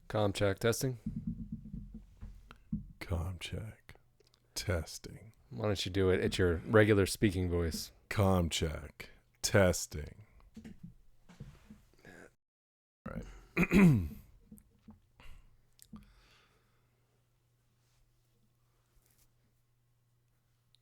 Com check testing. Com check. Testing. Why don't you do it at your regular speaking voice? Com check. Testing. All right.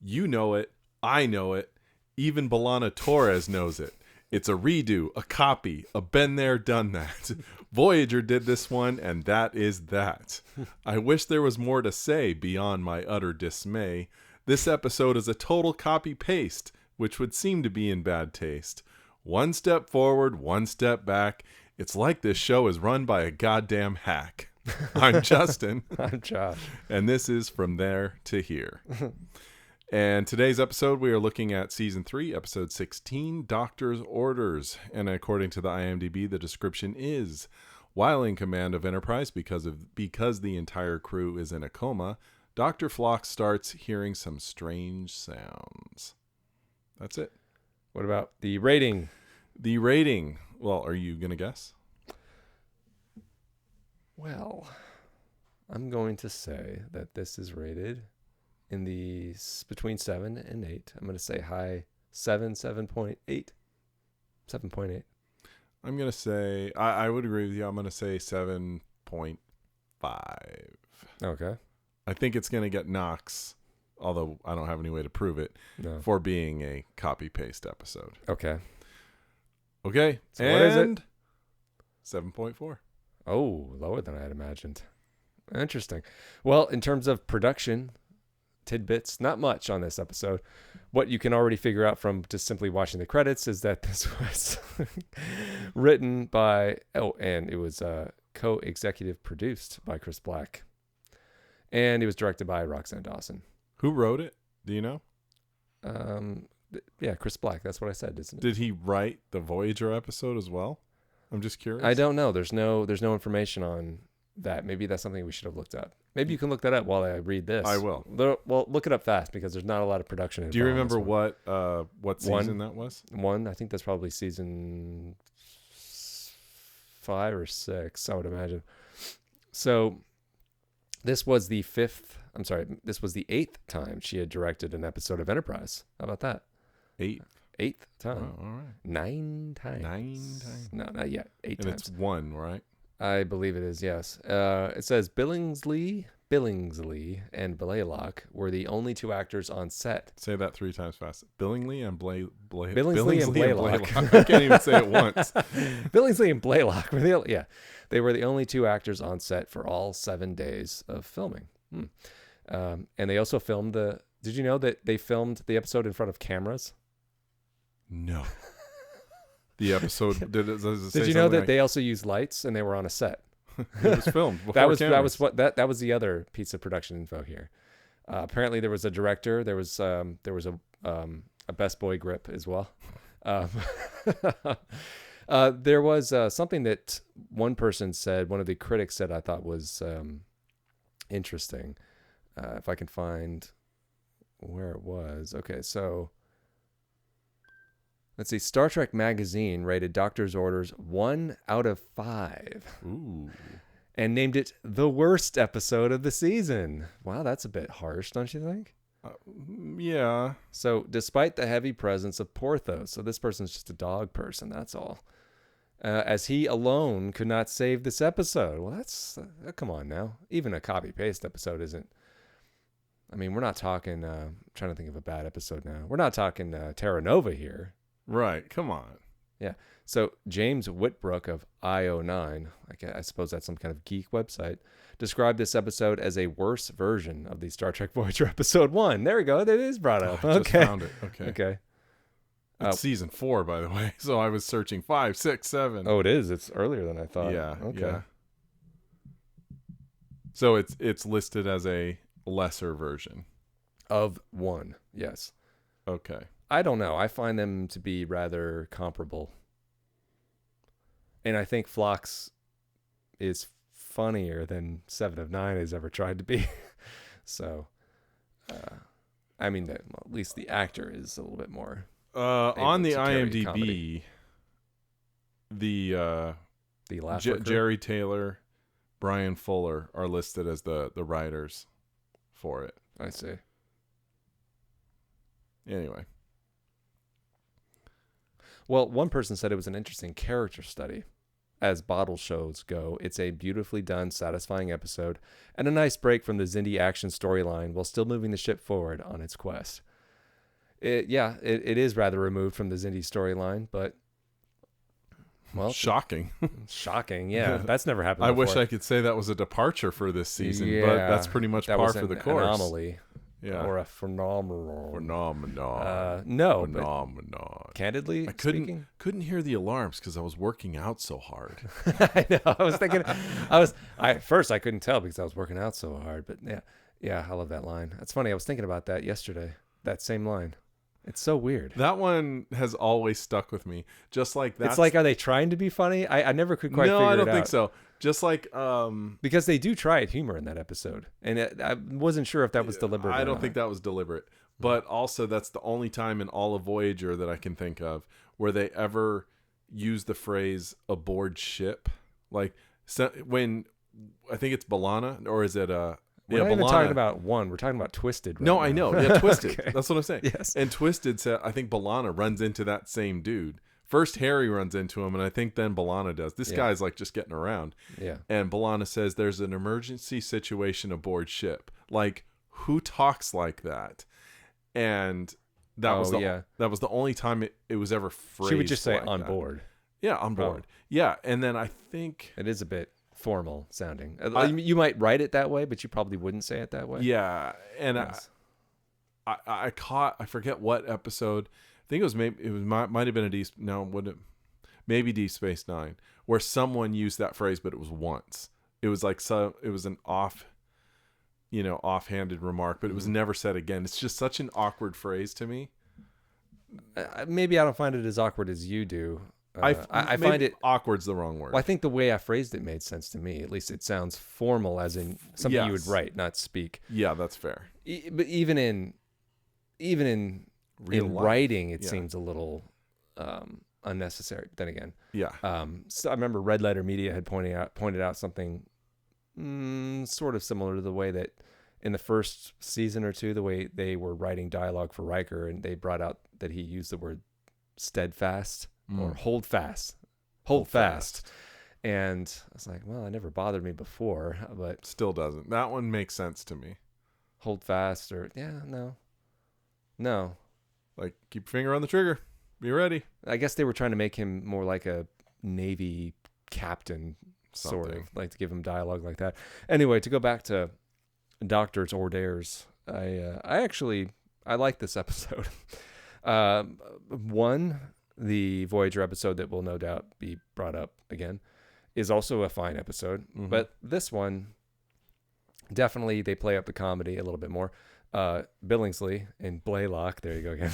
You know it. I know it. Even Belana Torres knows it. It's a redo, a copy, a been there, done that. Voyager did this one, and that is that. I wish there was more to say beyond my utter dismay. This episode is a total copy-paste, which would seem to be in bad taste. One step forward, one step back. It's like this show is run by a goddamn hack. I'm Justin. I'm Josh. And this is From There to Here. And today's episode, we are looking at Season 3, Episode 16, Doctor's Orders. And according to the IMDb, the description is, while in command of Enterprise because the entire crew is in a coma, Dr. Phlox starts hearing some strange sounds. That's it. What about the rating? The rating. Well, are you going to guess? Well, I'm going to say that this is rated in the between 7 and 8. I'm going to say high 7.8. 7.8. I'm going to say, I would agree with you. I'm going to say 7.5. Okay. I think it's going to get knocks, although I don't have any way to prove it, for being a copy-paste episode. Okay. Okay. So what is it? 7.4. Oh, lower than I had imagined. Interesting. Well, in terms of production tidbits, not much on this episode. What you can already figure out from just simply watching the credits is that this was written by, and it was co-executive produced by Chris Black. And it was directed by Roxanne Dawson. Who wrote it? Do you know? Yeah, Chris Black. That's what I said, isn't it? Did he write the Voyager episode as well? I'm just curious. I don't know. There's no information on that. Maybe that's something we should have looked up. Maybe you can look that up while I read this. I will. Well, look it up fast because there's not a lot of production involved. Do you remember what season that was? One. I think that's probably season 5 or 6, I would imagine. So this was the 8th time she had directed an episode of Enterprise. How about that? 8th time. Oh, all right. 9 times. 9 times. No, not yet. 8 and times. It's 1, right? I believe it is, yes. It says Billingsley, and Blaylock were the only two actors on set. Say that 3 times fast. Billingsley and Billingsley and Blaylock. I can't even say it once. Billingsley and Blaylock were they were the only two actors on set for all 7 days of filming. And they also filmed did you know that they filmed the episode in front of cameras? No. The episode did you know that they also used lights and they were on a set? It was filmed before that was cameras. that was the other piece of production info here. Apparently there was a director, there was a best boy grip as well. There was something that one person said, one of the critics said, I thought was interesting. If I can find where it was. Okay, so let's see. Star Trek Magazine rated Doctor's Orders 1 out of 5. Ooh. And named it the worst episode of the season. Wow, that's a bit harsh, don't you think? Yeah. So, despite the heavy presence of Porthos, so this person's just a dog person, that's all. As he alone could not save this episode. Well, that's come on now. Even a copy-paste episode isn't. I mean, we're not talking. Trying to think of a bad episode now. We're not talking Terra Nova here. Right. Come on. Yeah. So James Whitbrook of IO9, I suppose that's some kind of geek website, described this episode as a worse version of the Star Trek Voyager episode 1. There we go. That is brought up. I just found it. Okay. It's season 4, by the way. So I was searching 5, 6, 7. Oh, it is. It's earlier than I thought. Yeah. Okay. Yeah. So it's listed as a lesser version of 1. Yes. Okay. I don't know. I find them to be rather comparable. And I think Phlox is funnier than 7 of 9 has ever tried to be. So, I mean, at least the actor is a little bit more. On the IMDb, comedy. the Laugh Worker? Jerry Taylor, Brian Fuller are listed as the writers for it. I see. Anyway. Well, one person said it was an interesting character study. As bottle shows go, it's a beautifully done, satisfying episode and a nice break from the Xindi action storyline while still moving the ship forward on its quest. It is rather removed from the Xindi storyline, but well, shocking. Shocking, yeah. That's never happened I before. wish I could say that was a departure for this season, Yeah, but that's pretty much that par was for an the course. anomaly. Yeah. Or a phenomenon. No, but candidly I speaking, couldn't hear the alarms because I was working out so hard. I know. I was thinking, at first I couldn't tell because I was working out so hard, but yeah, I love that line. That's funny. I was thinking about that yesterday. That same line. It's so weird. That one has always stuck with me. Just like that. It's like, are they trying to be funny? I never could quite figure it out. No, I don't think so. Just like because they do try at humor in that episode, and I wasn't sure if that was deliberate. I don't think that was deliberate, but also that's the only time in all of Voyager that I can think of where they ever use the phrase "aboard ship." Like when I think it's B'Elanna, or is it We're not even talking about one. We're talking about Twisted. Right no, now. I know. Yeah, Twisted. Okay. That's what I'm saying. Yes. And Twisted said, I think B'Elanna runs into that same dude. First, Harry runs into him, and I think then B'Elanna does. This guy's like just getting around. Yeah. And B'Elanna says, there's an emergency situation aboard ship. Like, who talks like that? And that was the only time it was ever phrased. She would just say like on that. board. Yeah, on board. Yeah, and then I think It is a bit formal sounding. You might write it that way, but you probably wouldn't say it that way. Yeah, and Yes. I forget what episode. I think might have been maybe Deep Space Nine, where someone used that phrase, but it was once. It was like it was an offhanded remark, but it was never said again. It's just such an awkward phrase to me. Maybe I don't find it as awkward as you do. I maybe find it awkward's the wrong word. Well, I think the way I phrased it made sense to me. At least it sounds formal, as in something you would Yes. write, not speak. Yeah, that's fair. But even in Real life. writing, it Yeah. seems a little unnecessary. But then again, Yeah. so I remember Red Letter Media had pointed out something sort of similar to the way that in the first season or two, the way they were writing dialogue for Riker, and they brought out that he used the word steadfast or hold fast. And I was like, well, it never bothered me before, but Still doesn't. That one makes sense to me. hold fast or no. Like, keep your finger on the trigger. Be ready. I guess they were trying to make him more like a Navy captain, sort Something. of, like to give him dialogue like that. Anyway, to go back to Doctor's Orders, I like this episode. The Voyager episode that will no doubt be brought up again is also a fine episode, but this one definitely they play up the comedy a little bit more. Billingsley and Blaylock, there you go again,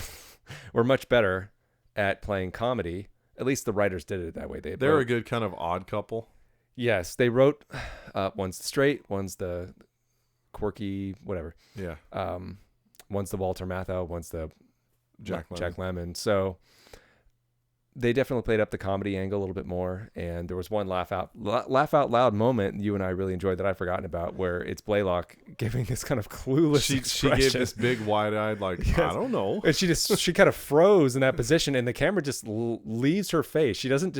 were much better at playing comedy. At least the writers did it that way. They're a good kind of odd couple. Yes, they wrote one's straight, one's the quirky, whatever. Yeah. One's the Walter Matthau, one's the Jack Lemmon. So they definitely played up the comedy angle a little bit more, and there was one laugh out loud moment you and I really enjoyed that I've forgotten about, where it's Blaylock giving this kind of clueless She expression. gave this big wide-eyed, like, Yes. I don't know. And she kind of froze in that position, and the camera just leaves her face. She doesn't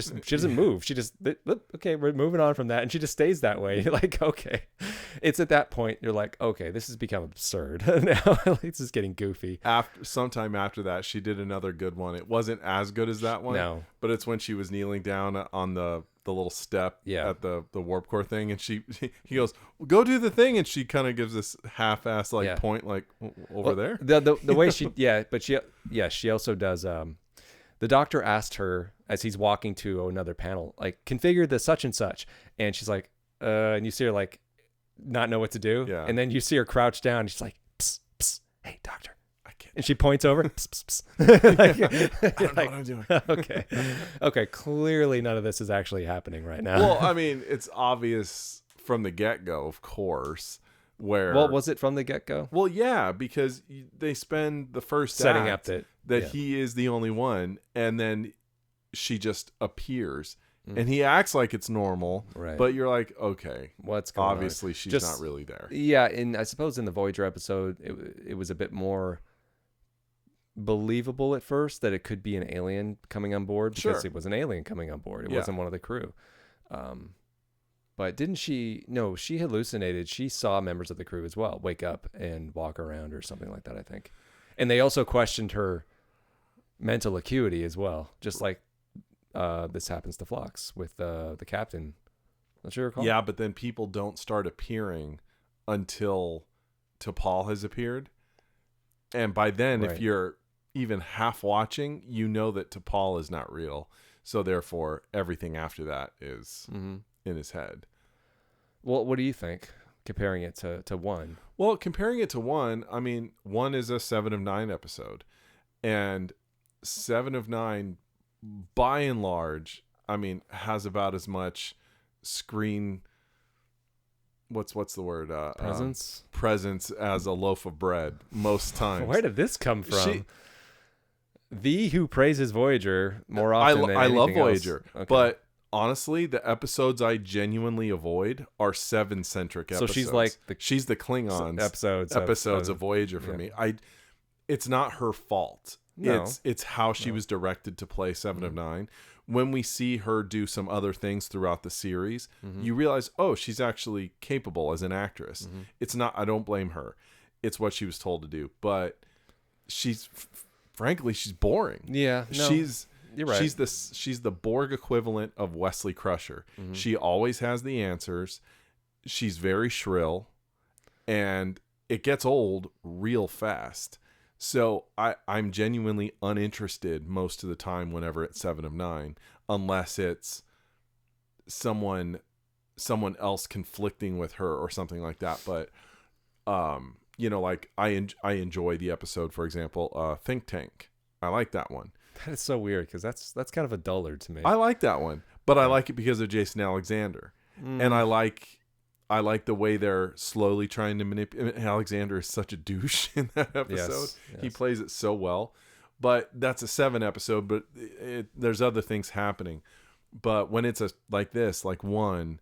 move. She just, okay, we're moving on from that, and she just stays that way. You're like, okay. It's at that point you're like, okay, this has become absurd. Now this is getting goofy. Sometime after that, she did another good one. It wasn't as good as that one. No. But it's when she was kneeling down on the little step at the warp core thing, and he goes, go do the thing, and she kind of gives this half-ass point over there. The way she also does. The doctor asked her as he's walking to another panel, like, configure the such and such, and she's like, and you see her like not know what to do, and then you see her crouch down, and she's like, psst, psst, hey doctor. And she points over. Psst, psst, psst. I don't know what I'm doing. Okay. Clearly, none of this is actually happening right now. Well, I mean, it's obvious from the get-go, of course. Well, was it from the get-go? Well, yeah, because they spend the first setting act up that he is the only one, and then she just appears, and he acts like it's normal, Right. but you're like, okay, What's going on? obviously she's Just- not really there. Yeah, and I suppose in the Voyager episode, it was a bit more believable at first that it could be an alien coming on board because Sure. it was an alien coming on board. It Yeah. wasn't one of the crew. But didn't she? No, she hallucinated. She saw members of the crew as well wake up and walk around or something like that, I think. And they also questioned her mental acuity as well, just like this happens to Phlox with the captain. Don't you recall? Yeah, but then people don't start appearing until T'Pol has appeared. And by then, Right. if you're even half watching, you know that T'Pol is not real. So therefore, everything after that is in his head. Well, what do you think? Comparing it to one. Well, comparing it to one, I mean, one is a 7 of 9 episode. And 7 of 9, by and large, I mean, has about as much screen... What's the word? Presence as a loaf of bread most times. Where did this come from? The who praises Voyager more often than I love anything else. Voyager, Okay. but honestly, the episodes I genuinely avoid are 7-centric episodes. So she's like she's the Klingons episodes of Voyager for yeah. me. It's not her fault. No. It's how she was directed to play 7 of 9. When we see her do some other things throughout the series, you realize, oh, she's actually capable as an actress. It's not, I don't blame her. It's what she was told to do. But frankly, she's boring. Yeah, no, you're right. She's the Borg equivalent of Wesley Crusher. She always has the answers. She's very shrill, and it gets old real fast. So I'm genuinely uninterested most of the time whenever it's 7 of 9, unless it's someone else conflicting with her or something like that. But like I enjoy the episode, for example, Think Tank. I like that one. That is so weird because that's kind of a dullard to me. I like that one, but I like it because of Jason Alexander, and I like the way they're slowly trying to manipulate. Alexander is such a douche in that episode. Yes. He plays it so well. But that's a 7 episode, but there's other things happening. But when it's like this, like 1,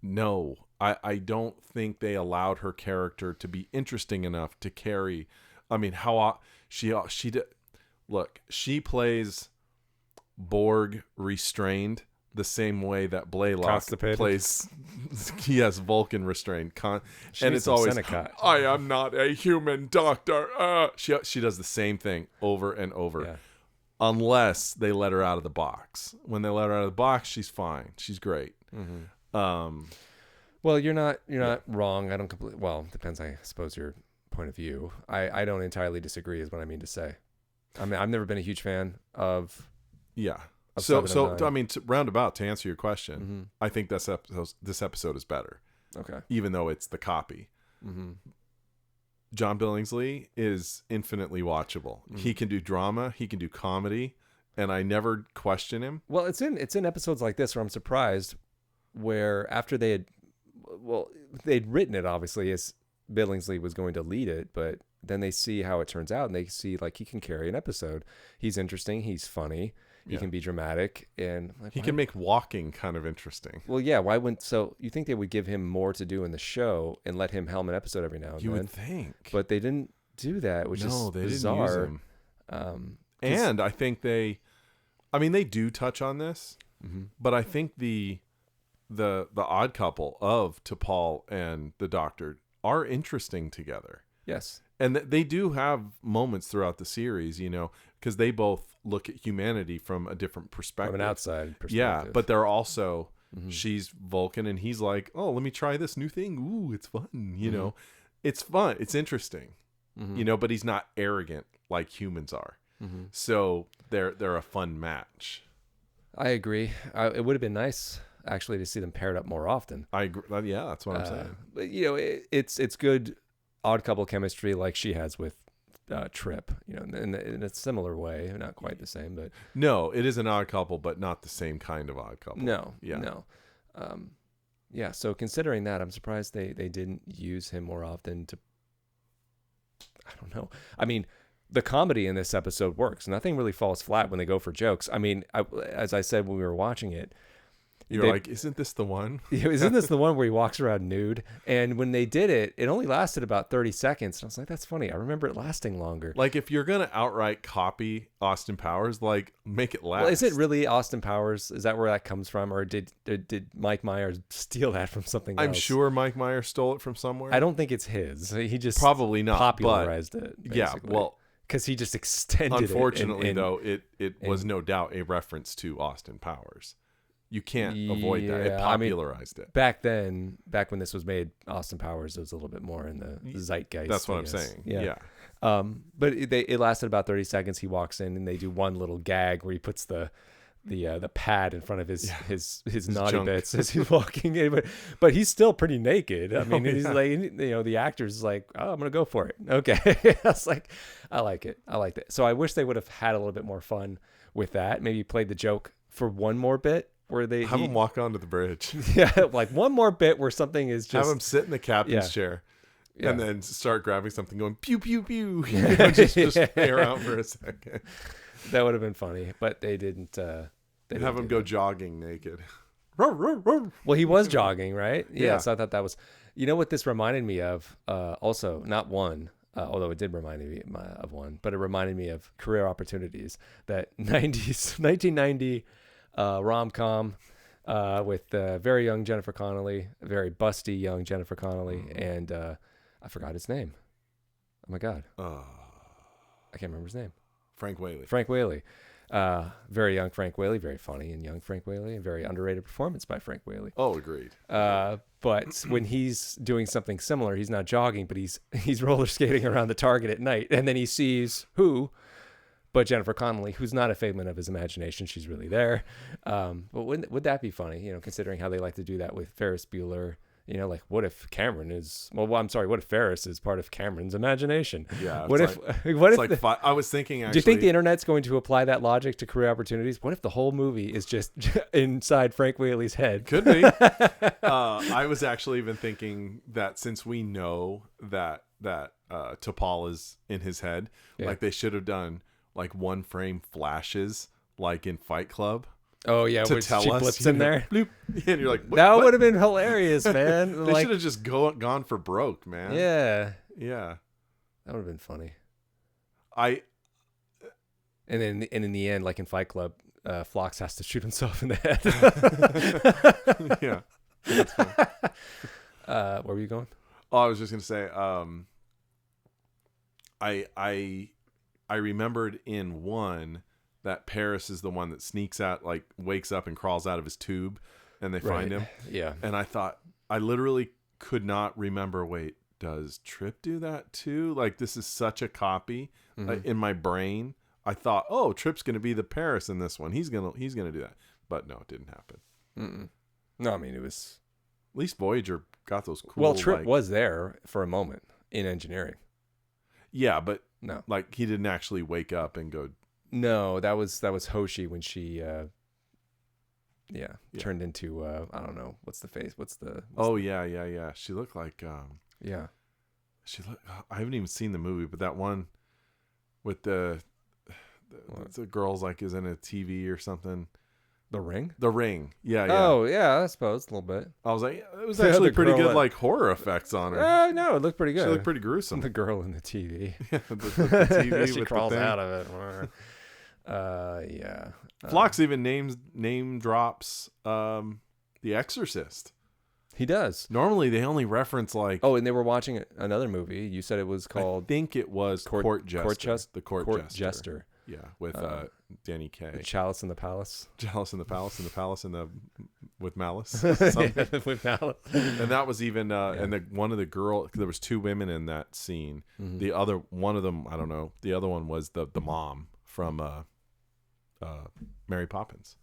no, I don't think they allowed her character to be interesting enough to carry. I mean, how she did. Look, she plays Borg restrained the same way that Blaylock Constipated. plays. Yes, Vulcan restrained. And it's always, Seneca. I am not a human doctor. She does the same thing over and over. Yeah. Unless they let her out of the box. When they let her out of the box, she's fine. She's great. Well, you're not wrong. I don't completely. Well, depends. I suppose your point of view. I don't entirely disagree. Is what I mean to say. I mean, I've never been a huge fan of. Yeah. Of So 7 of 9. I mean, roundabout to answer your question, I think this episode is better. Okay. Even though it's the copy. John Billingsley is infinitely watchable. He can do drama, he can do comedy, and I never question him. Well, it's in episodes like this where I'm surprised, where after they'd written it obviously as Billingsley was going to lead it, but then they see how it turns out and they see like he can carry an episode. He's interesting. He's funny. He can be dramatic, and like, He can make walking kind of interesting. Well, yeah. Why wouldn't? So you think they would give him more to do in the show and let him helm an episode every now and You then? would think, But they didn't do that, which is they bizarre. didn't use him. And I think they do touch on this, but I think the odd couple of T'Pol and the Doctor are interesting together. Yes. And they do have moments throughout the series, because they both look at humanity from a different perspective. From an outside perspective. Yeah, but they're also, she's Vulcan, and he's like, oh, let me try this new thing. Ooh, it's fun, It's fun. It's interesting, but he's not arrogant like humans are. So they're a fun match. I agree. It would have been nice, actually, to see them paired up more often. I agree. Yeah, that's what I'm saying. But, it's good odd couple chemistry like she has with Trip, in a similar way, not quite the same, but no, it is an odd couple, but not the same kind of odd couple. No, yeah, no, yeah. So considering that, I'm surprised they didn't use him more often. I don't know. I mean, the comedy in this episode works. Nothing really falls flat when they go for jokes. I mean, as I said when we were watching it, You're like, isn't this the one? Isn't this the one where he walks around nude? And when they did it, it only lasted about 30 seconds. And I was like, that's funny. I remember it lasting longer. Like, if you're going to outright copy Austin Powers, like, make it last. Well, is it really Austin Powers? Is that where that comes from? Or did Mike Myers steal that from something else? I'm sure Mike Myers stole it from somewhere. I don't think it's his. He just probably not popularized it. Basically. Yeah, well, because he just extended unfortunately, it. Though, it was no doubt a reference to Austin Powers. You can't avoid that. It popularized it. Back then, back when this was made, Austin Powers was a little bit more in the zeitgeist. That's what I'm saying. Yeah. But it lasted about 30 seconds. He walks in and they do one little gag where he puts the pad in front of his naughty junk. bits as he's walking in, but he's still pretty naked. I mean, he's like, the actor's like, oh, I'm gonna go for it. Okay. I was like, I like it. I liked it. So I wish they would have had a little bit more fun with that. Maybe played the joke for one more bit where they have him walk onto the bridge. Yeah, like one more bit where something is just have him sit in the captain's chair. Yeah. And then start grabbing something, going pew pew pew. Just play around for a second. That would have been funny, but they didn't. They have him go jogging naked. Well, he was jogging, right? Yeah. So I thought that was. You know what this reminded me of? Also, not one, although it did remind me of one, but it reminded me of Career Opportunities, that 1990 rom-com with very young Jennifer Connelly, very busty young Jennifer Connelly, and I forgot his name. Oh my God. I can't remember his name. Frank Whaley. Frank Whaley. Very young Frank Whaley, very funny and young Frank Whaley, and very underrated performance by Frank Whaley. Oh, agreed. But when he's doing something similar, he's not jogging, but he's roller skating around the Target at night, and then he sees who? But Jennifer Connelly, who's not a figment of his imagination, she's really there. But would that be funny? Considering how they like to do that with Ferris Bueller. Like what if what if Ferris is part of Cameron's imagination? Yeah. I was thinking, actually. Do you think the internet's going to apply that logic to Career Opportunities? What if the whole movie is just inside Frank Whaley's head? Could be. I was actually even thinking that since we know that T'Pol is in his head, like they should have done like one frame flashes like in Fight Club. Oh yeah, to where tell she us, blips in there, bloop, and you're like, that would have been hilarious, man. They should have just gone for broke, man. Yeah, that would have been funny. And then in the end, like in Fight Club, Phlox has to shoot himself in the head. Yeah. Where were you going? Oh, I was just gonna say, I remembered in one that Paris is the one that sneaks out, like wakes up and crawls out of his tube, and they find him. Yeah. And I literally could not remember. Wait, does Trip do that too? Like, this is such a copy. In my brain, I thought, oh, Trip's gonna be the Paris in this one. He's gonna do that. But no, it didn't happen. Mm-mm. No, I mean it was. At least Voyager got those cool. Well, Trip was there for a moment in engineering. Yeah, but no, like he didn't actually wake up and go. No, that was Hoshi when she turned into I don't know, what's the face? Yeah. She looked like I haven't even seen the movie, but that one with the girls like is in a TV or something. The Ring? The Ring. Yeah. Oh, yeah, I suppose a little bit. I was like, it was actually pretty good, like horror effects on her. No, it looked pretty good. She looked pretty gruesome. The girl in the TV. Yeah, the TV she with crawls the thing. out of it. Yeah. Phlox even name drops The Exorcist. He does. Normally, they only reference like. Oh, and they were watching another movie. You said it was called. I think it was Court Jester. The Court Jester. Yeah, with Danny Kaye. The Chalice in the Palace. Chalice in the Palace, and the Palace in the with Malice. With Malice. And that was even and one of the girl. There was two women in that scene. Mm-hmm. The other one of them, I don't know. The other one was the mom from Mary Poppins.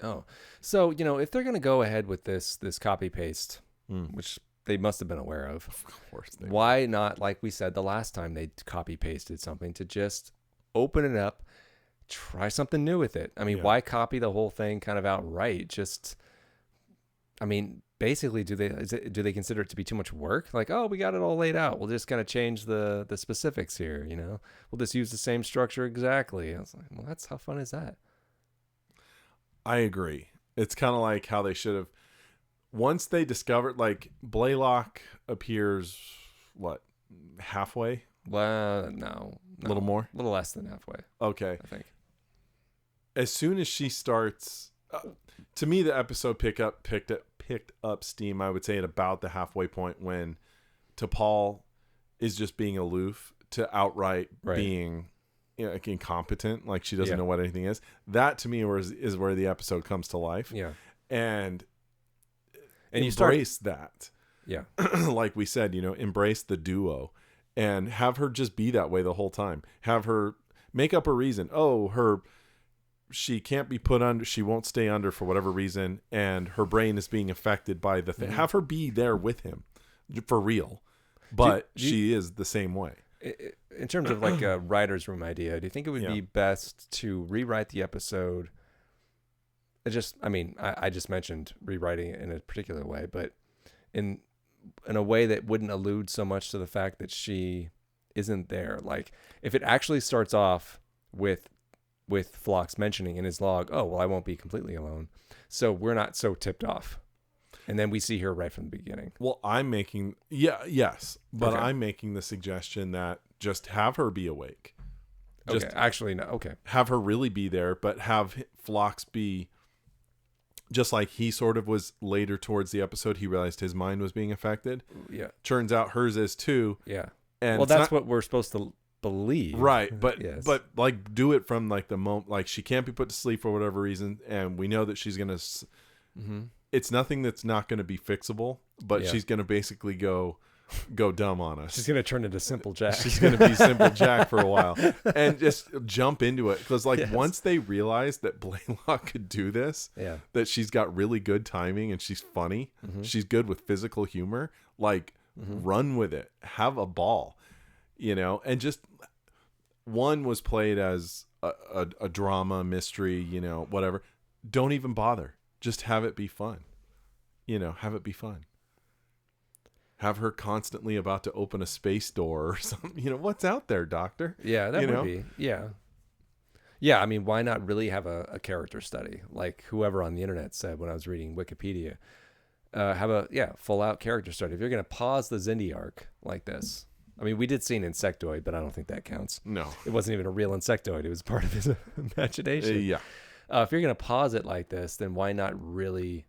Oh, so if they're gonna go ahead with this copy paste, which they must have been aware of course. Why not, like we said the last time they copy pasted something, to just open it up, try something new with it? I mean, why copy the whole thing kind of outright? Just, I mean, basically, do they consider it to be too much work? Like, oh, we got it all laid out, we'll just kind of change the specifics here. We'll just use the same structure exactly. I was like, well, how fun is that? I agree. It's kind of like how they should have. Once they discovered, like, Blaylock appears, what, halfway? Well, no. A little more? A little less than halfway, Okay. I think. As soon as she starts, to me, the episode picked up steam, I would say, at about the halfway point when T'Pol is just being aloof to outright being like incompetent, like she doesn't know what anything is. That, to me, is where the episode comes to life. Yeah. And you embrace that. Yeah. Like we said, embrace the duo and have her just be that way the whole time. Have her make up a reason. Oh, she can't be put under, she won't stay under for whatever reason, and her brain is being affected by the thing. Have her be there with him for real. But she is the same way. In terms of like a writer's room idea, do you think it would be best to rewrite the episode? I just mentioned rewriting it in a particular way, but in a way that wouldn't allude so much to the fact that she isn't there. Like, if it actually starts off with Phlox mentioning in his log, oh, well, I won't be completely alone, so we're not so tipped off. And then we see her right from the beginning. Well, I'm making I'm making the suggestion that just have her be awake. Just actually, no. Okay. Have her really be there, but have Phlox be just like he sort of was later towards the episode. He realized his mind was being affected. Yeah. Turns out hers is too. Yeah. And well, that's what we're supposed to believe. Right. But but like do it from like the moment, like she can't be put to sleep for whatever reason, and we know that she's gonna. It's nothing that's not going to be fixable, but she's going to basically go dumb on us. She's going to turn into Simple Jack. She's going to be Simple Jack for a while and just jump into it. Because once they realize that Blaylock could do this, that she's got really good timing and she's funny, she's good with physical humor, run with it, have a ball, and just one was played as a drama, mystery, whatever. Don't even bother. Just have it be fun. Have it be fun. Have her constantly about to open a space door or something. What's out there, Doctor? Yeah, that would be. Yeah. Yeah, I mean, why not really have a character study? Like whoever on the internet said when I was reading Wikipedia. Have a full-out character study. If you're going to pause the Xindi arc like this. I mean, we did see an insectoid, but I don't think that counts. No. It wasn't even a real insectoid. It was part of his imagination. Yeah. If you're going to pause it like this, then why not really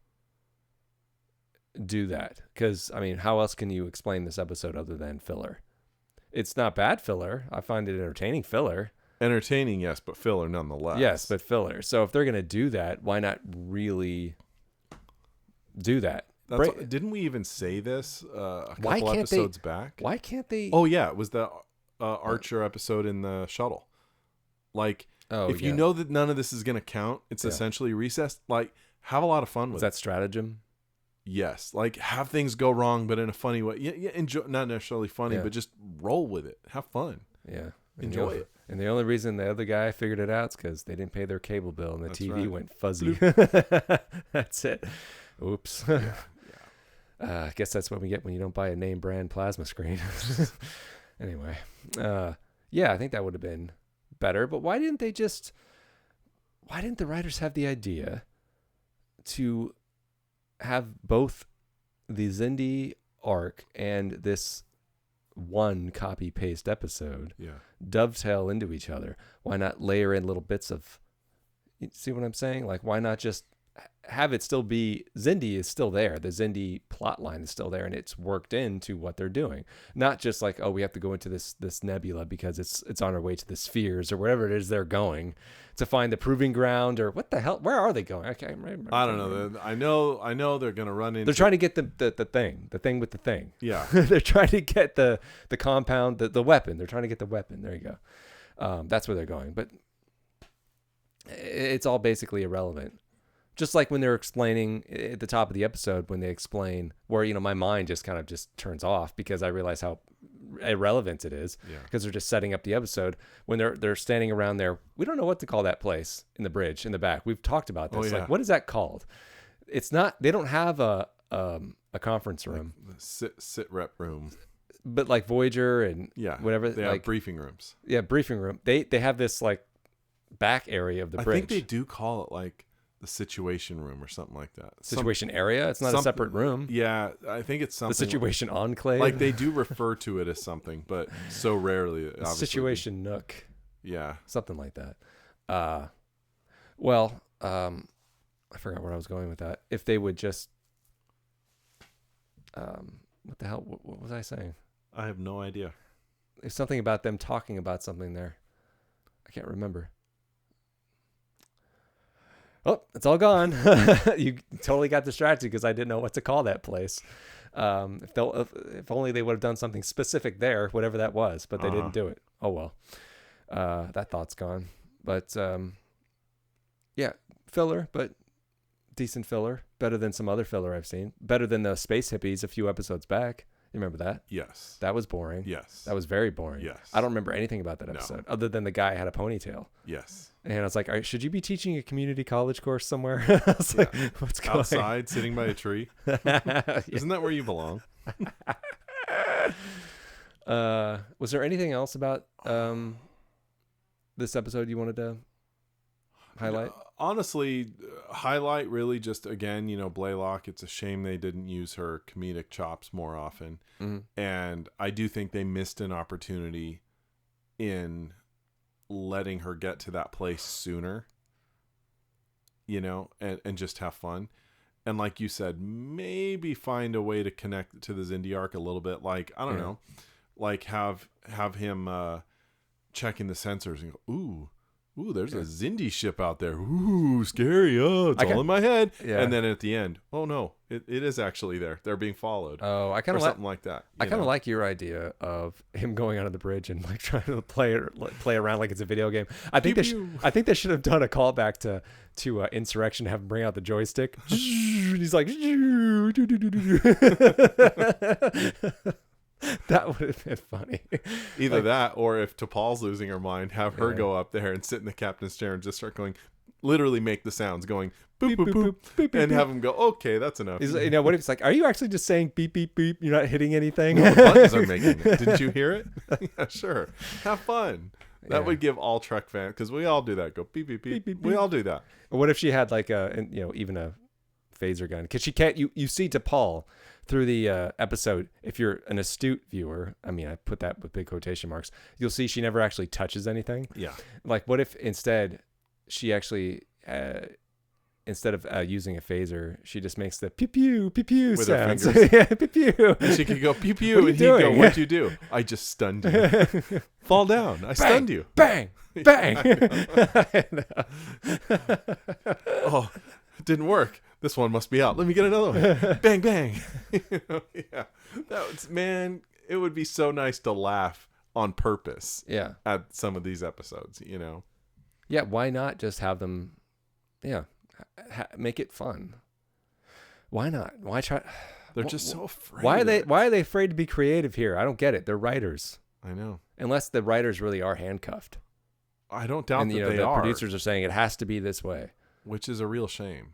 do that? Because, I mean, how else can you explain this episode other than filler? It's not bad filler. I find it entertaining filler. Entertaining, yes, but filler nonetheless. Yes, but filler. So if they're going to do that, why not really do that? Didn't we even say this a couple episodes back? Why can't they? Oh, yeah. It was the Archer episode in the shuttle. If you know that none of this is going to count, it's essentially recessed. Have a lot of fun with it. Is that stratagem? Yes. Have things go wrong, but in a funny way. Yeah, enjoy, not necessarily funny, but just roll with it. Have fun. Yeah. Enjoy it. And the only reason the other guy figured it out is because they didn't pay their cable bill and the TV went fuzzy. That's it. Oops. I guess that's what we get when you don't buy a name brand plasma screen. Anyway. I think that would have been better, but why didn't the writers have the idea to have both the Xindi arc and this one copy paste episode dovetail into each other? Why not layer in little bits of, you see what I'm saying? Why not just have it still be Xindi is still there. The Xindi plot line is still there and it's worked into what they're doing. Not just we have to go into this nebula because it's on our way to the spheres or wherever it is they're going to find the proving ground, or what the hell? Where are they going? I can't remember. I don't know. I know they're going to run into. They're trying to get the thing with the thing. Yeah. They're trying to get the compound, the weapon. They're trying to get the weapon. There you go. That's where they're going. But it's all basically irrelevant. Just like when they're explaining at the top of the episode, when they explain where, my mind just kind of just turns off because I realize how irrelevant it is because they're just setting up the episode when they're standing around there. We don't know what to call that place in the bridge in the back. We've talked about this. What is that called? It's not, they don't have a conference room, sit rep room, but like Voyager and whatever. They have briefing rooms. Yeah. Briefing room. They have this back area of the bridge. I think they do call it the situation room or something like that. Situation area? It's not a separate room. Yeah, I think it's something. The situation enclave? Like they do refer to it as something, but so rarely. Obviously. Situation nook. Yeah. Something like that. I forgot where I was going with that. If they would just... what the hell? What was I saying? I have no idea. There's something about them talking about something there. I can't remember. Oh, it's all gone. You totally got distracted because I didn't know what to call that place. If only they would have done something specific there, whatever that was, but they didn't do it. Oh, well. That thought's gone. But, yeah, filler, but decent filler. Better than some other filler I've seen. Better than the Space Hippies a few episodes back. You remember that? Yes. That was boring. Yes. That was very boring. Yes. I don't remember anything about that episode other than the guy had a ponytail. Yes. And I was like, should you be teaching a community college course somewhere? I was like, what's going on? Outside, sitting by a tree. Isn't that where you belong? Was there anything else about this episode you wanted to highlight? Honestly, highlight really just, again, Blaylock. It's a shame they didn't use her comedic chops more often. Mm-hmm. And I do think they missed an opportunity in letting her get to that place sooner, and just have fun. And like you said, maybe find a way to connect to the Xindi arc a little bit. Like, I don't know, like have him checking the sensors and go, Ooh, there's a Xindi ship out there. Ooh, scary. Oh, it's all in my head. Yeah. And then at the end, oh no, it is actually there. They're being followed. Oh, I kind of something like that. I kind of like your idea of him going onto the bridge and like trying to play around like it's a video game. I think they should have done a callback to Insurrection, have him bring out the joystick. He's like, that would have been funny. Either that, or if T'Pol's losing her mind, have her go up there and sit in the captain's chair and just start going, literally make the sounds going boop, boop, boop, boop, and have him go, okay, that's enough. What if it's like, are you actually just saying beep, beep, beep? You're not hitting anything? No, the buttons are making it. Didn't you hear it? Yeah, sure. Have fun. That would give all Trek fans, because we all do that. Go beep, beep, beep, beep, beep. We all do that. Or what if she had like even a phaser gun? Because she can't, you see T'Pol through the episode, if you're an astute viewer, I mean, I put that with big quotation marks, you'll see she never actually touches anything. Yeah. Like, what if instead she actually, instead of using a phaser, she just makes the pew pew pew pew with sounds. her fingers. Yeah, pew pew. And she could go pew pew, and he'd go, "What'd you do?" "I just stunned you." "Fall down." "I stunned you." Bang, bang. Oh, it didn't work. This one must be out. Let me get another one. Bang, bang. Yeah. Man, it would be so nice to laugh on purpose. Yeah. At some of these episodes, Yeah, why not just have them, make it fun? Why not? Why try? They're just so afraid. Why are they afraid to be creative here? I don't get it. They're writers. I know. Unless the writers really are handcuffed. I don't doubt that they the are. Producers are saying it has to be this way. Which is a real shame.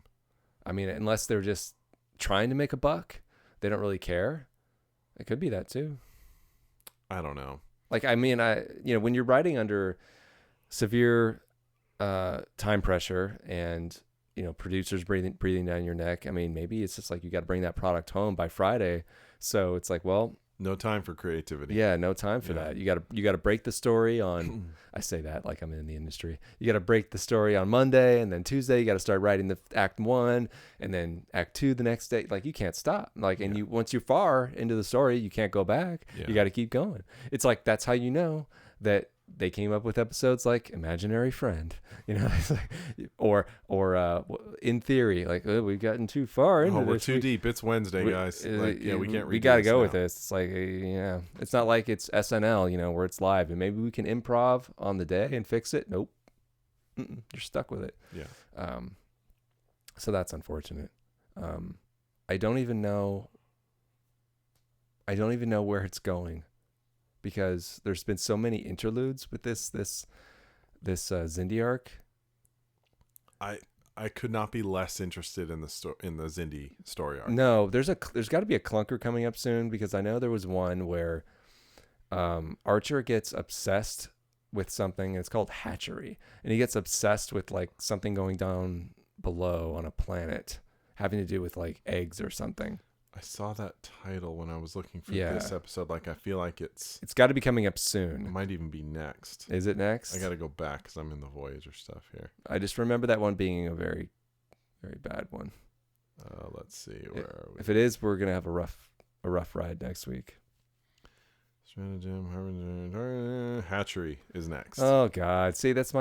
I mean, unless they're just trying to make a buck, they don't really care. It could be that too. I don't know. Like, I mean, when you're writing under severe time pressure and, producers breathing down your neck, I mean, maybe it's just like you got to bring that product home by Friday. So it's like, well, no time for creativity. Yeah, no time for that. You got to break the story on. I say that like I'm in the industry. You got to break the story on Monday, and then Tuesday you got to start writing the act 1, and then act 2 the next day. Like, you can't stop. Like, and you once you're far into the story, you can't go back. Yeah. You got to keep going. It's like that's how you know that they came up with episodes like Imaginary Friend, it's like, or In Theory, like, oh, we've gotten too far into this. We're too deep. It's Wednesday, guys. We can't. We got to go with this. It's like, it's not like it's SNL, where it's live and maybe we can improv on the day and fix it. Nope, you're stuck with it. Yeah. So that's unfortunate. I don't even know where it's going, because there's been so many interludes with this Xindi arc. I could not be less interested in the Xindi story arc. No, there's got to be a clunker coming up soon, because I know there was one where Archer gets obsessed with something, and it's called hatchery, and he gets obsessed with like something going down below on a planet having to do with like eggs or something. I saw that title when I was looking for Yeah. this episode. Like, I feel like It's got to be coming up it soon. might even be next. Is it next? I got to go back because I'm in the Voyager stuff here. I just remember that one being a very, very bad one. Let's see. Where are we? If it is, we're gonna have a rough ride next week. Hatchery is next. Oh God! See, it's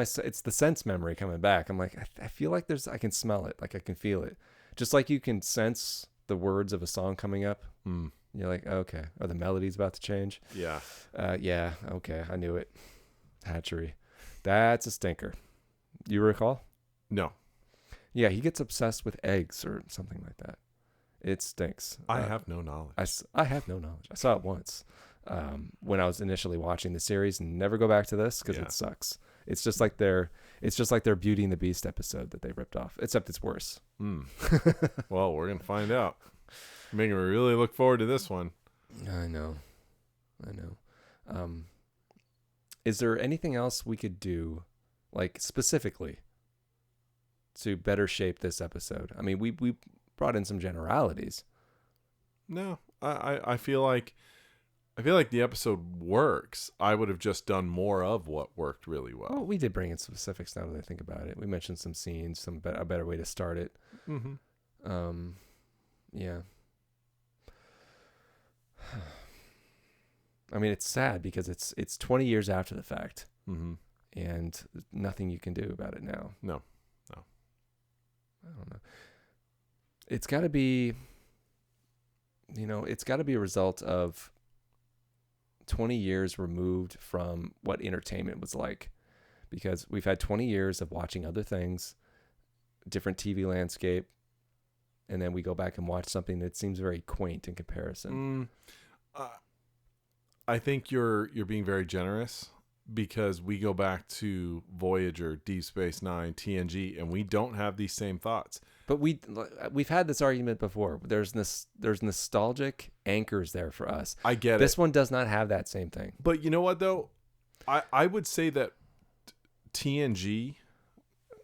the sense memory coming back. I'm like, I feel like I can smell it, like I can feel it, just like you can sense the words of a song coming up. You're like, okay, or the melody's about to change. Yeah. Yeah. Okay, I knew it. Hatchery, that's a stinker. You recall? No. Yeah, he gets obsessed with eggs or something like that. It stinks. I have no knowledge. I have no knowledge. I saw it once when I was initially watching the series, and never go back to this because it sucks. It's just like their Beauty and the Beast episode that they ripped off, except it's worse. Well, we're gonna find out. Making me really look forward to this one. I know. Is there anything else we could do, like specifically, to better shape this episode? I mean, we brought in some generalities. No, I feel like the episode works. I would have just done more of what worked really well. Well, we did bring in specifics now that I think about it. We mentioned some scenes, a better way to start it. Yeah. I mean, it's sad because it's 20 years after the fact, and nothing you can do about it now. No. I don't know. It's got to be, it's got to be a result of 20 years removed from what entertainment was like, because we've had 20 years of watching other things, different TV landscape, and then we go back and watch something that seems very quaint in comparison. I think you're being very generous, because we go back to Voyager, Deep Space Nine, TNG, and we don't have these same thoughts. But we've had this argument before. There's nostalgic anchors there for us. I get it. This one does not have that same thing. But you know what, though? I would say that TNG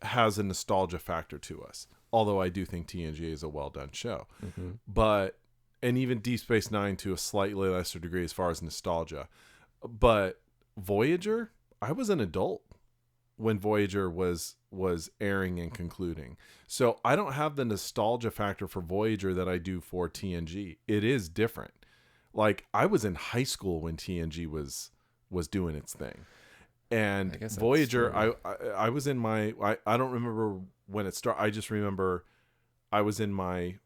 has a nostalgia factor to us, although I do think TNG is a well-done show. And even Deep Space Nine to a slightly lesser degree as far as nostalgia. But Voyager, I was an adult when Voyager was airing and concluding. So I don't have the nostalgia factor for Voyager that I do for TNG. It is different. Like, I was in high school when TNG was doing its thing. And Voyager, I was in my, I don't remember when it started. I just remember I was in my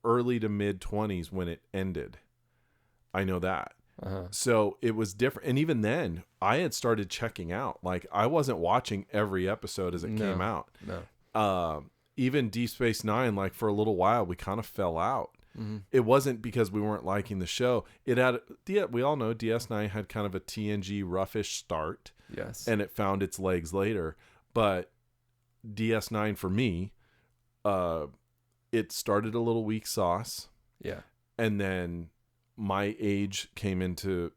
early to mid 20s when it ended. I know that. So it was different. And even then, I had started checking out. Like, I wasn't watching every episode as it came out. Even Deep Space Nine, like, for a little while, we kind of fell out. It wasn't because we weren't liking the show. It had, we all know DS9 had kind of a TNG roughish start. Yes. And it found its legs later. But DS9 for me, it started a little weak sauce. Yeah. And then my age came into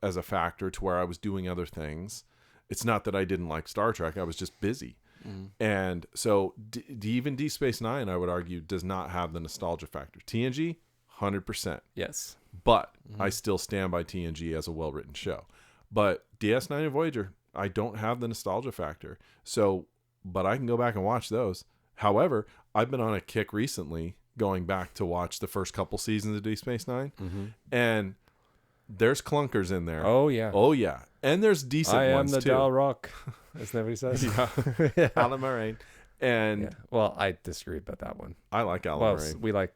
as a factor to where I was doing other things. It's not that I didn't like Star Trek. I was just busy. And so even Deep Space Nine, I would argue, does not have the nostalgia factor. TNG, 100%. Yes. But I still stand by TNG as a well-written show. But DS9 and Voyager, I don't have the nostalgia factor. So, but I can go back and watch those. However, I've been on a kick recently going back to watch the first couple seasons of Deep Space Nine. And there's clunkers in there. Oh, yeah. Oh, yeah. And there's decent ones, too. I am the Dal'Rok. Isn't that what he says? Yeah. Alan Moraine. And well, I disagree about that one. I like Alan Moraine. We like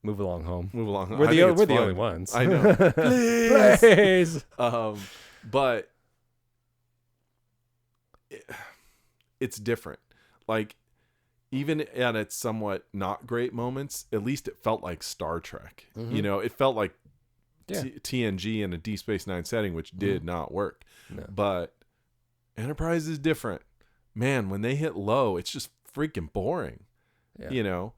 Move Along Home. Move Along Home. We're the only ones. I know. Please. But it's different. Like, even at its somewhat not great moments, at least it felt like Star Trek. You know, it felt like TNG in a Deep Space Nine setting, which did not work. No. But Enterprise is different. Man, when they hit low, it's just freaking boring. You know,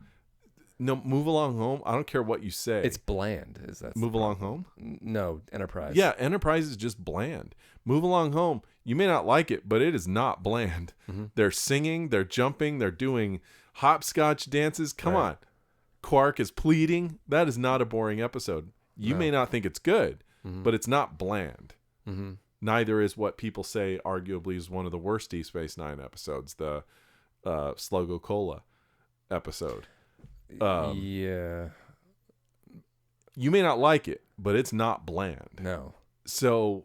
No, Move Along Home. I don't care what you say. It's bland. Is that Move Along Home? No, Enterprise. Yeah, Enterprise is just bland. Move Along Home. You may not like it, but it is not bland. Mm-hmm. They're singing, they're jumping, they're doing hopscotch dances. Come on. Quark is pleading. That is not a boring episode. You may not think it's good, but it's not bland. Mm-hmm. Neither is what people say arguably is one of the worst Deep Space Nine episodes, the Sluggo Cola episode. Yeah. You may not like it, but it's not bland. No. So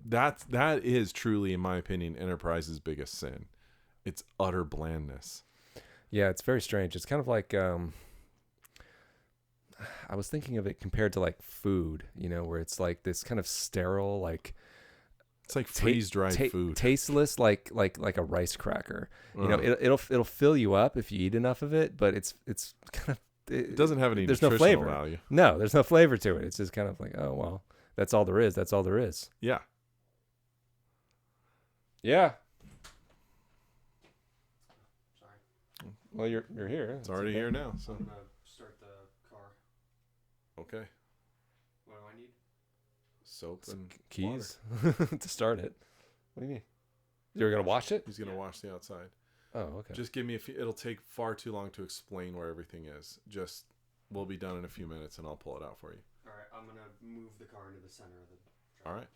that is truly, in my opinion, Enterprise's biggest sin. It's utter blandness. Yeah, it's very strange. It's kind of like I was thinking of it compared to like food, where it's like this kind of sterile, like it's like freeze-dried food, tasteless, like a rice cracker. It'll fill you up if you eat enough of it, but it's kind of it doesn't have any there's no nutritional flavor. value. No, there's no flavor to it. It's just kind of like, oh well, that's all there is. That's all there is. Yeah. Yeah. Sorry. Well, you're here. It's already here now. So I'm gonna start the car. Okay. What do I need? Soap and keys to start it. What do you mean? You're gonna wash it? He's gonna wash the outside. Oh, okay. Just give me a few. It'll take far too long to explain where everything is. We'll be done in a few minutes, and I'll pull it out for you. All right, I'm gonna move the car into the center of the. All right.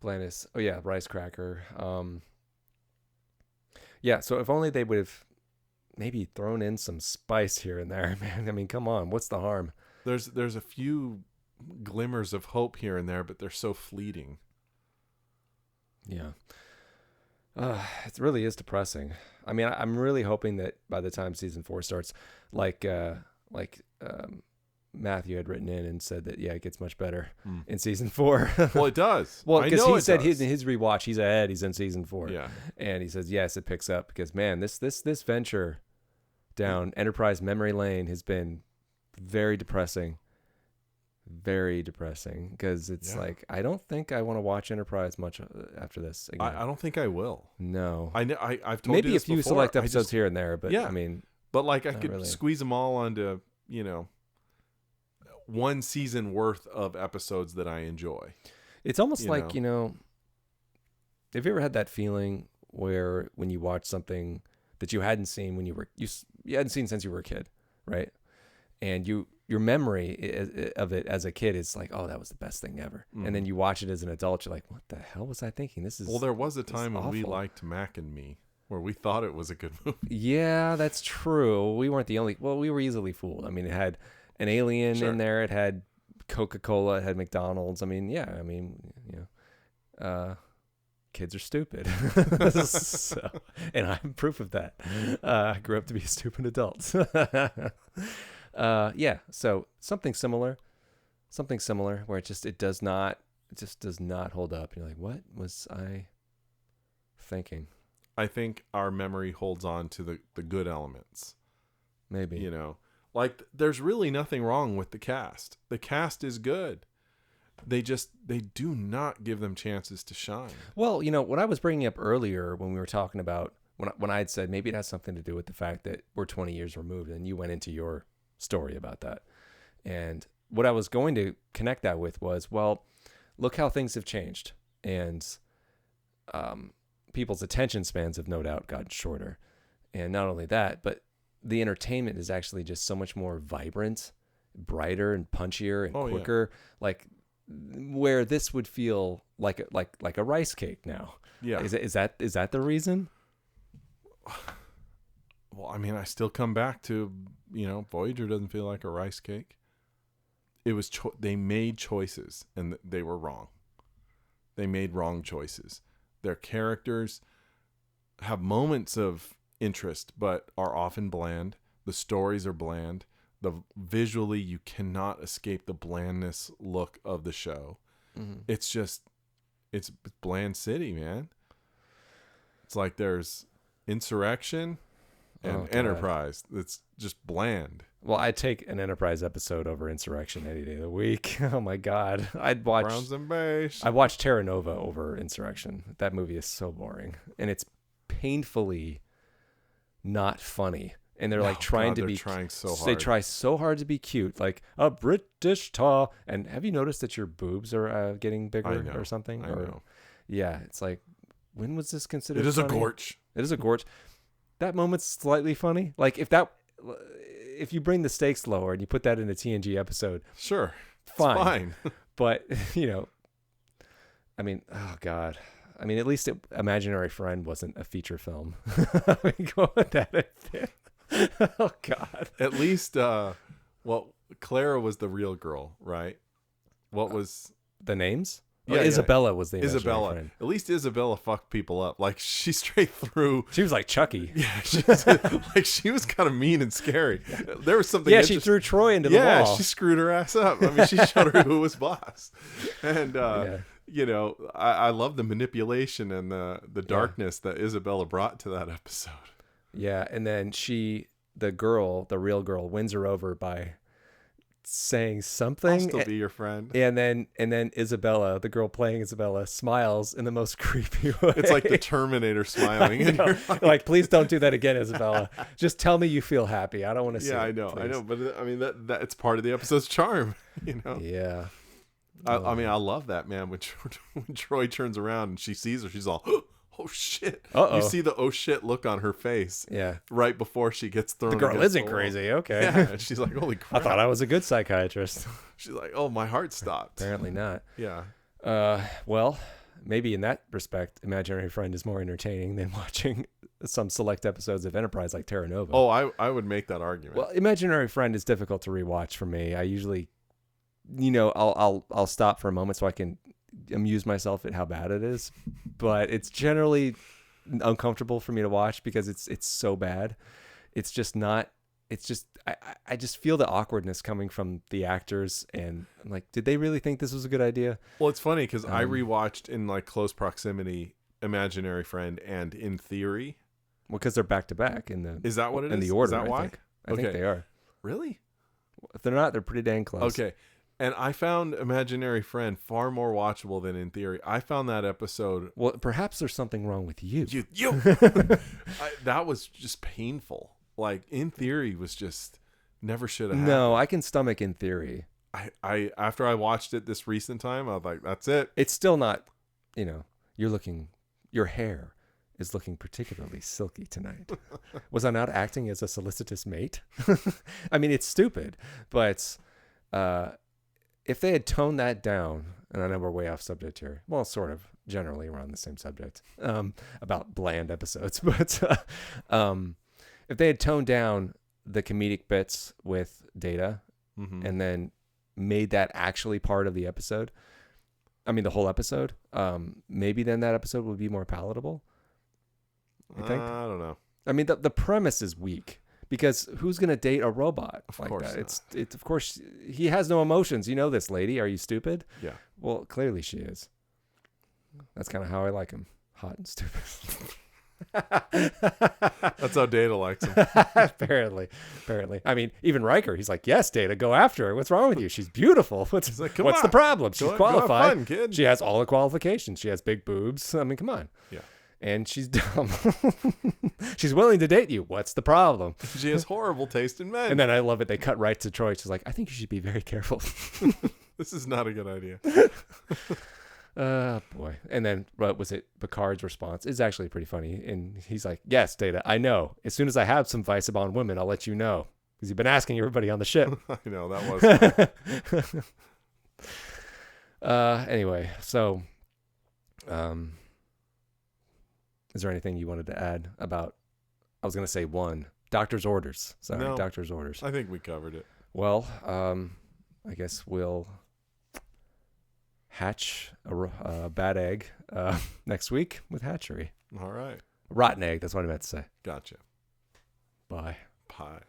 Blandness. Oh yeah, rice cracker. Yeah. So if only they would have maybe thrown in some spice here and there, man. I mean, come on, what's the harm? There's a few glimmers of hope here and there, but they're so fleeting. Yeah. It really is depressing. I mean, I'm really hoping that by the time season 4 starts, like Matthew had written in and said that, yeah, it gets much better in season 4. Well, it does. Well, because he said does. in his rewatch, he's ahead. He's in season 4. Yeah. And he says, yes, it picks up because, man, this venture down Enterprise memory lane has been very depressing. Very depressing because it's like, I don't think I want to watch Enterprise much after this again. I don't think I will. No. I've told maybe you this a few before. select episodes here and there, but Yeah. I mean, but like I could really. squeeze them all onto, one season worth of episodes that I enjoy. It's almost You like, know. Have you ever had that feeling where when you watch something that you hadn't seen when you hadn't seen since you were a kid, right? And your memory of it as a kid is like, oh, that was the best thing ever. And then you watch it as an adult, you're like, what the hell was I thinking? Well, there was a time when we awful. liked Mac and Me, where we thought it was a good movie. Yeah, that's true. We weren't the only. Well, we were easily fooled. I mean, it had an alien in there. It had Coca-Cola. It had McDonald's. I mean, yeah. I mean, kids are stupid. And I'm proof of that. I grew up to be a stupid adult. Yeah. So something similar where it does not hold up. You're like, what was I thinking? I think our memory holds on to the good elements. Maybe. Like there's really nothing wrong with the cast. The cast is good. They do not give them chances to shine. Well, what I was bringing up earlier when we were talking about when I had said maybe it has something to do with the fact that we're 20 years removed, and you went into your story about that. And what I was going to connect that with was, well, look how things have changed. And people's attention spans have no doubt gotten shorter. And not only that, but the entertainment is actually just so much more vibrant, brighter and punchier and quicker. Yeah. Like where this would feel like a rice cake now. Yeah. Is that the reason? Well, I mean, I still come back to, Voyager doesn't feel like a rice cake. It was they made choices and they were wrong. They made wrong choices. Their characters have moments of interest, but are often bland. The stories are bland. Visually, you cannot escape the blandness look of the show. Mm-hmm. It's bland city, man. It's like there's insurrection, and God. Enterprise that's just bland. Well, I'd take an Enterprise episode over Insurrection any day of the week. Oh my God. I'd watch Browns and Beige. I watched Terra Nova over Insurrection. That movie is so boring. And it's painfully not funny. And they're like trying to be trying so hard. They try so hard to be cute, like a British tar. And have you noticed that your boobs are getting bigger or something? I know. Yeah, it's like, when was this considered? It is funny? a gorge. It is a gorge. That moment's slightly funny. Like if you bring the stakes lower and you put that in a TNG episode, sure, fine. But I mean, oh God. I mean, at least Imaginary Friend wasn't a feature film. I mean, go with that. Oh God. At least, Clara was the real girl, right? What was the names? Yeah, Isabella was the Isabella. friend. At least Isabella fucked people up. Like she straight through. She was like Chucky. Yeah, she was kind of mean and scary. There was something. Yeah, she threw Troy into the wall. Yeah, she screwed her ass up. I mean, she showed her who was boss. And I love the manipulation and the darkness that Isabella brought to that episode. Yeah, and then the real girl, wins her over by saying something. I'll still be your friend. And then Isabella, the girl playing Isabella, smiles in the most creepy way. It's like the Terminator smiling. And you're like, please don't do that again, Isabella. Just tell me you feel happy. I don't want to see it. Yeah, I know. But I mean, that it's part of the episode's charm, you know? Yeah. I mean, I love that, man. When Troy turns around and she sees her, she's all, oh shit. Uh-oh. You see the oh shit look on her face. Yeah. Right before she gets thrown. The girl isn't crazy. Okay. Yeah. And she's like, holy crap. I thought I was a good psychiatrist. She's like, oh, my heart stopped. Apparently not. Yeah. Well, maybe in that respect, Imaginary Friend is more entertaining than watching some select episodes of Enterprise like Terra Nova. Oh, I would make that argument. Well, Imaginary Friend is difficult to rewatch for me. I usually, I'll stop for a moment so I can amuse myself at how bad it is, but it's generally uncomfortable for me to watch because it's so bad. It's just not. It's just I just feel the awkwardness coming from the actors, and I'm like, did they really think this was a good idea? Well, it's funny because I rewatched in like close proximity Imaginary Friend and In Theory. Well, because they're back to back in the. Is that what it is? In the order, is that why? I think they are. Really? If they're not, they're pretty dang close. Okay. And I found Imaginary Friend far more watchable than In Theory. I found that episode. Well, perhaps there's something wrong with you. That was just painful. Like In Theory was just never should have happened. No, I can stomach In Theory. I after I watched it this recent time, I was like, that's it. It's still not, your hair is looking particularly silky tonight. Was I not acting as a solicitous mate? I mean, it's stupid, but if they had toned that down, and I know we're way off subject here. Well, sort of. Generally, we're on the same subject about bland episodes, but if they had toned down the comedic bits with Data and then made that actually part of the episode, I mean the whole episode, maybe then that episode would be more palatable. I think. I don't know. I mean the premise is weak because who's going to date a robot like that? Not. It's of course he has no emotions. You know this, lady. Are you stupid? Yeah. Well, clearly she is. That's kind of how I like him. Hot and stupid. That's how Data likes him. apparently. I mean, even Riker, he's like, yes, Data, go after her. What's wrong with you? She's beautiful. What's the problem? She's qualified. Go have fun, kid. She has all the qualifications. She has big boobs. I mean, come on. Yeah. And she's dumb. She's willing to date you. What's the problem? She has horrible taste in men. And then I love it. They cut right to Troy. She's like, I think you should be very careful. This is not a good idea. Boy. And then what was it? Picard's response is actually pretty funny. And he's like, yes, Data, I know. As soon as I have some advice about women, I'll let you know. Because you've been asking everybody on the ship. I know, that was anyway, so is there anything you wanted to add about, I was going to say doctor's orders. Sorry, no, doctor's orders. I think we covered it. Well, I guess we'll hatch a bad egg next week with hatchery. All right. Rotten egg, that's what I meant to say. Gotcha. Bye. Pie.